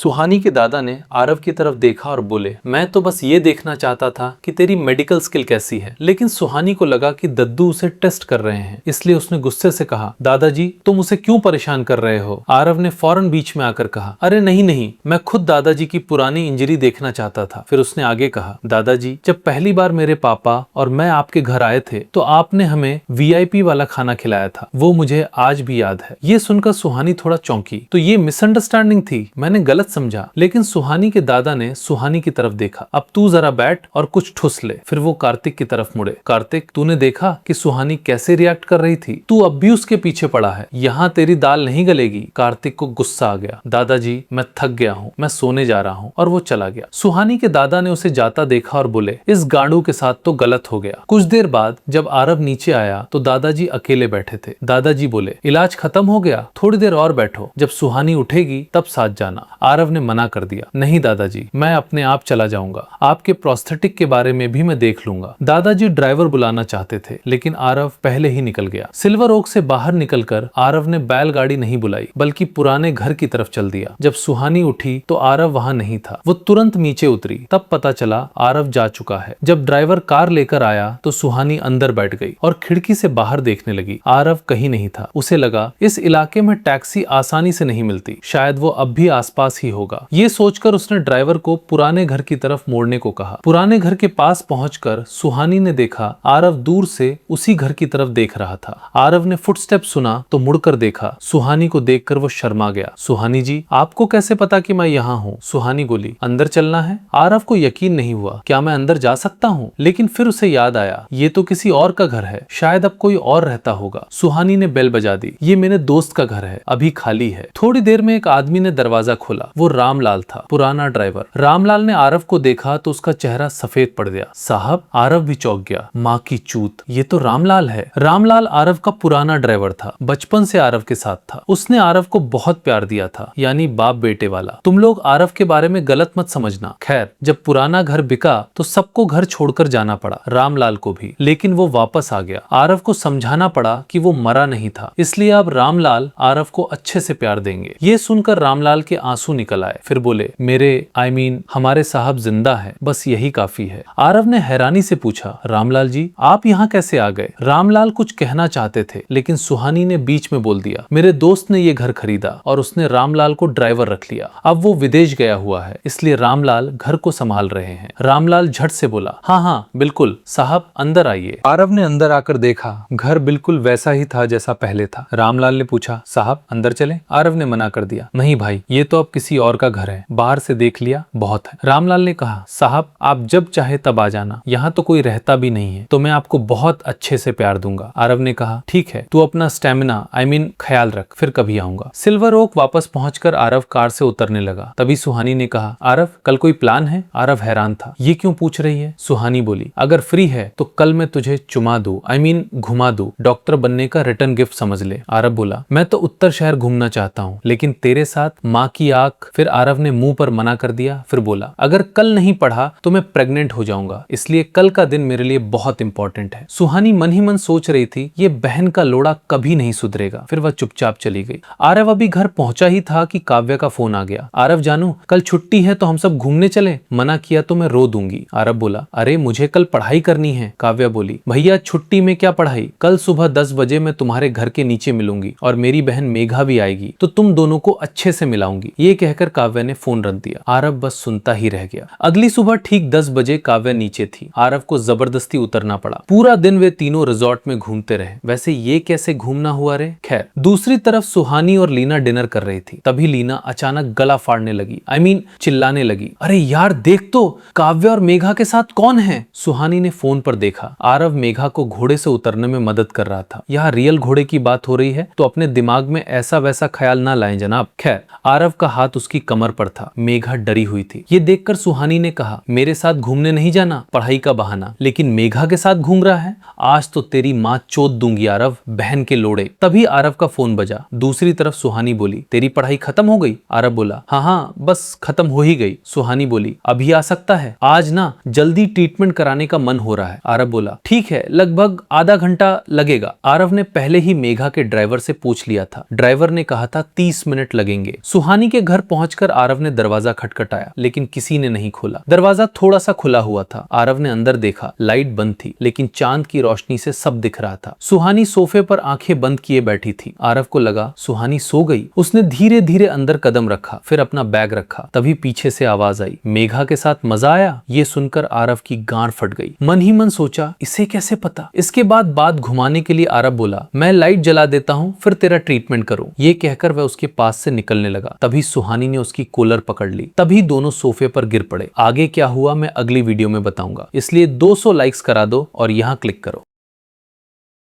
सुहानी के दादा ने आरव की तरफ देखा और बोले, मैं तो बस ये देखना चाहता था कि तेरी मेडिकल स्किल कैसी है। लेकिन सुहानी को लगा कि दद्दू उसे टेस्ट कर रहे हैं, इसलिए उसने गुस्से से कहा, दादाजी तुम उसे क्यों परेशान कर रहे हो। आरव ने फौरन बीच में आकर कहा, अरे नहीं नहीं, मैं खुद दादाजी की पुरानी इंजरी देखना चाहता था। फिर उसने आगे कहा, दादाजी जब पहली बार मेरे पापा और मैं आपके घर आए थे तो आपने हमें वीआईपी वाला खाना खिलाया था, वो मुझे आज भी याद है। ये सुनकर सुहानी थोड़ा चौंकी। तो ये मिसअंडरस्टैंडिंग थी, मैंने गलत समझा। लेकिन सुहानी के दादा ने सुहानी की तरफ देखा, अब तू जरा बैठ और कुछ ठुस ले। फिर वो कार्तिक की तरफ मुड़े, कार्तिक तूने देखा कि सुहानी कैसे रिएक्ट कर रही थी, तू अब भी उसके पीछे पड़ा है, यहाँ तेरी दाल नहीं गलेगी। कार्तिक को गुस्सा आ गया, दादाजी मैं थक गया हूँ, मैं सोने जा रहा हूँ, और वो चला गया। सुहानी के दादा ने उसे जाता देखा और बोले, इस गांडू के साथ तो गलत हो गया। कुछ देर बाद जब आरव नीचे आया तो दादाजी अकेले बैठे थे। दादाजी बोले, इलाज खत्म हो गया, थोड़ी देर और बैठो, जब सुहानी उठेगी तब साथ जाना। आरव ने मना कर दिया, नहीं दादाजी मैं अपने आप चला जाऊंगा, आपके प्रोस्थेटिक के बारे में भी मैं देख लूंगा। दादाजी ड्राइवर बुलाना चाहते थे लेकिन आरव पहले ही निकल गया। सिल्वर ओक से बाहर निकलकर आरव ने बैलगाड़ी नहीं बुलाई बल्कि पुराने घर की तरफ चल दिया। जब सुहानी उठी तो आरव वहां नहीं था। वो तुरंत नीचे उतरी, तब पता चला आरव जा चुका है। जब ड्राइवर कार लेकर आया तो सुहानी अंदर बैठ गई और खिड़की से बाहर देखने लगी। आरव कहीं नहीं था। उसे लगा इस इलाके में टैक्सी आसानी से नहीं मिलती, शायद वो अब भी आसपास ही होगा। ये सोचकर उसने ड्राइवर को पुराने घर की तरफ मोड़ने को कहा। पुराने घर के पास पहुंचकर सुहानी ने देखा आरव दूर से उसी घर की तरफ देख रहा था। आरव ने फुटस्टेप सुना तो मुड़कर देखा। सुहानी को देखकर वो शर्मा गया। सुहानी जी आपको कैसे पता कि मैं यहाँ हूँ? सुहानी बोली, अंदर चलना है? आरव को यकीन नहीं हुआ, क्या मैं अंदर जा सकता हूँ? लेकिन फिर उसे याद आया, ये तो किसी और का घर है, शायद अब कोई और रहता होगा। सुहानी ने बेल बजा दी, ये मेरे दोस्त का घर है, अभी खाली है। थोड़ी देर में एक आदमी ने दरवाजा खोला। वो रामलाल था, पुराना ड्राइवर। रामलाल ने आरव को देखा तो उसका चेहरा सफेद पड़ गया। साहब, आरव भी चौंक गया, माँ की चूत, ये तो रामलाल है। रामलाल आरव का पुराना ड्राइवर था, बचपन से आरव के साथ था। उसने आरव को बहुत प्यार दिया था, यानी बाप बेटे वाला। तुम लोग आरव के बारे में गलत मत समझना। खैर, जब पुराना घर बिका तो सबको घर छोड़कर जाना पड़ा, रामलाल को भी। लेकिन वो वापस आ गया। आरव को समझाना पड़ा कि वो मरा नहीं था, इसलिए अब रामलाल आरव को अच्छे से प्यार देंगे। ये सुनकर रामलाल के आंसू निकल आए। फिर बोले, मेरे हमारे साहब जिंदा है, बस यही काफी है। आरव ने हैरानी से पूछा, रामलाल जी आप यहाँ कैसे आ गए? रामलाल कुछ कहना चाहते थे लेकिन सुहानी ने बीच में बोल दिया, मेरे दोस्त ने ये घर खरीदा और उसने रामलाल को ड्राइवर रख लिया। अब वो विदेश गया हुआ है, इसलिए रामलाल घर को संभाल रहे हैं। रामलाल झट से बोला, हाँ हाँ बिल्कुल साहब, अंदर आइए। आरव ने अंदर आकर देखा, घर बिल्कुल वैसा ही था जैसा पहले था। रामलाल ने पूछा, साहब अंदर चलें? आरव ने मना कर दिया, नहीं भाई, ये तो अब किसी और का घर है, बाहर से देख लिया, बहुत है। रामलाल ने कहा, साहब आप जब चाहे तब आ जाना, यहाँ तो कोई रहता भी नहीं है, तो मैं आपको बहुत अच्छे से प्यार दूंगा। आरव ने कहा, ठीक है, तू अपना स्टेमिना ख्याल रख, फिर कभी आऊंगा। सिल्वर ओक वापस पहुंचकर आरव कार से उतरने लगा। तभी सुहानी ने कहा, आरव कल कोई प्लान है? आरव हैरान था, ये क्यों पूछ रही है? सुहानी बोली, अगर फ्री है तो कल मैं तुझे चुमा दूं, घुमा दूं, डॉक्टर बनने का रिटर्न गिफ्ट समझ ले। आरव बोला, मैं तो उत्तर शहर घूमना चाहता हूँ, लेकिन तेरे साथ माँ की आंख। फिर आरव ने मुंह पर मना कर दिया। फिर बोला, अगर कल नहीं पढ़ा तो मैं प्रेग्नेंट हो जाऊंगा, इसलिए कल का दिन मेरे लिए बहुत इंपॉर्टेंट है। सुहानी मन ही मन सोच रही थी, ये बहन का लोड़ा कभी नहीं सुधरेगा। फिर वह चुपचाप चली गई। आरव अभी घर पहुंचा ही था कि काव्या का फोन आ गया। आरव जानू, कल छुट्टी है तो हम सब घूमने चले? मना किया तो मैं रो दूंगी। आरव बोला, अरे मुझे कल पढ़ाई करनी है। काव्या बोली, भैया छुट्टी में क्या पढ़ाई, कल सुबह 10 बजे मैं तुम्हारे घर के नीचे मिलूंगी और मेरी बहन मेघा भी आएगी, तो तुम दोनों को अच्छे से मिलाऊंगी। ये कहकर काव्या ने फोन रख दिया। आरव बस सुनता ही रह गया। अगली सुबह ठीक 10 बजे काव्या नीचे थी। आरव को जबरदस्ती उतरना पड़ा। पूरा दिन वे तीनों रिजॉर्ट में घूमते रहे। वैसे ये कैसे घूमना हुआ रे? खैर, दूसरी तरफ सुहानी और लीना डिनर कर रही थी। तभी लीना अचानक गला फाड़ने लगी, चिल्लाने लगी, अरे यार देख तो, काव्या और मेघा के साथ कौन है? सुहानी ने फोन पर देखा, आरव मेघा को घोड़े से उतरने में मदद कर रहा था। यहाँ रियल घोड़े की बात हो रही है तो अपने दिमाग में ऐसा वैसा ख्याल ना लाएं जनाब। खैर, आरव का हाथ उसकी कमर पर था। मेघा डरी हुई थी। ये देखकर सुहानी ने कहा, मेरे साथ घूमने नहीं जाना, पढ़ाई का बहाना, लेकिन मेघा के साथ घूम रहा है, आज तो तेरी माँ चोद दूंगी आरव, बहन के लोड़े। तभी आरव का फोन बजा। दूसरी तरफ सुहानी बोली, तेरी पढ़ाई खत्म हो गई? आरव बोला, हाँ बस खत्म हो ही गई। सुहानी बोली, अभी आ सकता है? आज ना जल्दी ट्रीटमेंट कराने का मन हो रहा है। आरव बोला, ठीक है, लगभग आधा घंटा लगेगा। आरव ने पहले ही मेघा के ड्राइवर से पूछ लिया था। ड्राइवर ने कहा था 30 मिनट लगेंगे। सुहानी के घर पहुंचकर आरव ने दरवाजा खटखटाया, लेकिन किसी ने नहीं खोला। दरवाजा थोड़ा सा खुला हुआ था। आरव ने अंदर देखा, लाइट बंद थी, लेकिन चांद की रोशनी से सब दिख रहा था। सुहानी सोफे पर आंखें बंद किए बैठी थी। आरव को लगा सुहानी सो गई। उसने धीरे धीरे अंदर कदम रखा, फिर अपना बैग रखा। तभी पीछे से आवाज आई, मेघा के साथ मजा आया? ये सुनकर आरव की गांड फट गई। मन ही मन सोचा, इसे कैसे पता? इसके बाद बात घुमाने के लिए आरव बोला, मैं लाइट जला देता हूँ, फिर तेरा ट्रीटमेंट करूँ। ये कहकर वह उसके पास से निकलने लगा। तभी सुहानी ने उसकी कॉलर पकड़ ली। तभी दोनों सोफे पर गिर पड़े। आगे क्या हुआ मैं अगली वीडियो में बताऊंगा, इसलिए 200 लाइक्स करा दो और यहाँ क्लिक करो।